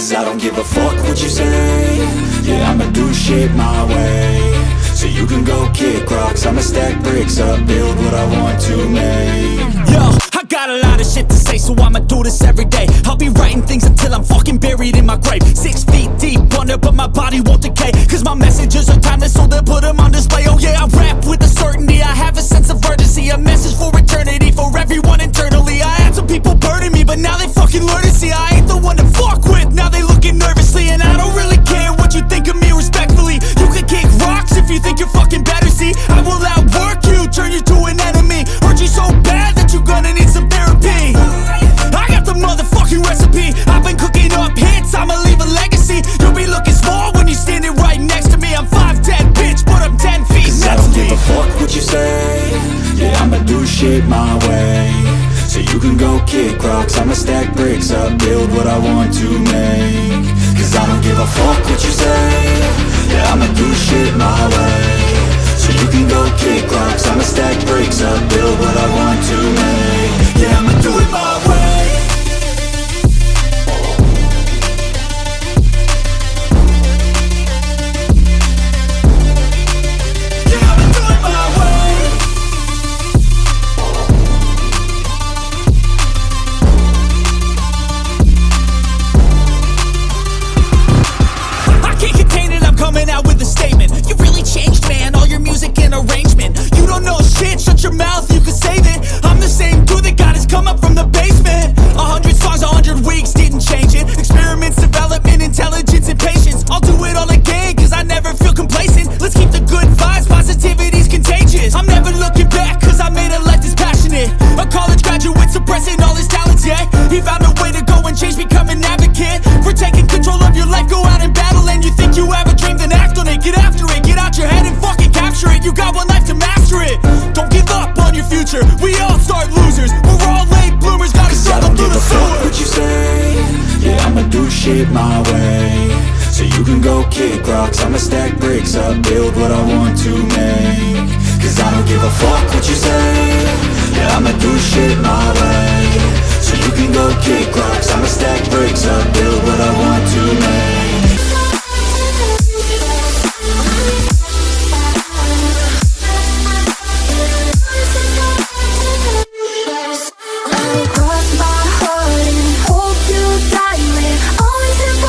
Cause I don't give a fuck what you say. Yeah, I'ma do shit my way. So you can go kick rocks, I'ma stack bricks up, build what I want to make. Yo, I got a lot of shit to say, so I'ma do this every day. I'll be writing things until I'm fucking buried in my grave. 6 feet deep under, but my body won't decay. Cause my messages are timeless, so they'll put them on display. Oh yeah, I rap with a certainty, I have a sense of urgency. A message for eternity, for everyone internally. I had some people burning me, but now they fucking learn to see I ain't the one to fuck with, now they looking nervously. And I don't really care what you think of me, respectfully. You can kick rocks if you think you're fucking better, see. I will outwork you, turn you to an enemy. Hurt you so bad that you're gonna need some therapy. I got the motherfucking recipe, I've been cooking up hits, I'ma leave a legacy. You'll be looking small when you're standing right next to me. I'm 5'10", bitch, but I'm 10 feet Cause next I don't to me. give a fuck what you say. Yeah, I'ma do shit my way. So you can go kick rocks, I'ma stack bricks up, build what I want to make. Cause I don't give a fuck what you say. Yeah, I'ma do shit my way. So you can go kick rocks, I'ma stack bricks up, build what I want to make. Yeah, I'ma do it my way. Coming out with a statement. You really changed, man, all your music and arrangement. You don't know shit, shut your mouth, you can save it. I'm the same dude that got his come up from the basement. 100 songs, 100 weeks, didn't change it. Experiments, development, intelligence, and patience. I'll do it all again, cause I never feel complacent. Let's keep the good vibes, positivity's contagious. I'm never looking back, cause I made a life that's passionate. A college graduate suppressing all his talents, yeah. He found a way to go and change, become an advocate. For taking control of your life, go out and battle. And you think you have a dream, then act on it. Get after it, get out your head and fucking capture it. You got one life to master it. Don't give up on your future, we all start losers. We're all late bloomers, gotta struggle through the sewer. What you say? Yeah, I'ma do shit my way. So you can go kick rocks, I'ma stack bricks up, build what I want to make. Cause I don't give a fuck what you say. Yeah, I'ma do shit my way. So you can go kick rocks, I'ma stack bricks up, build what I want to make.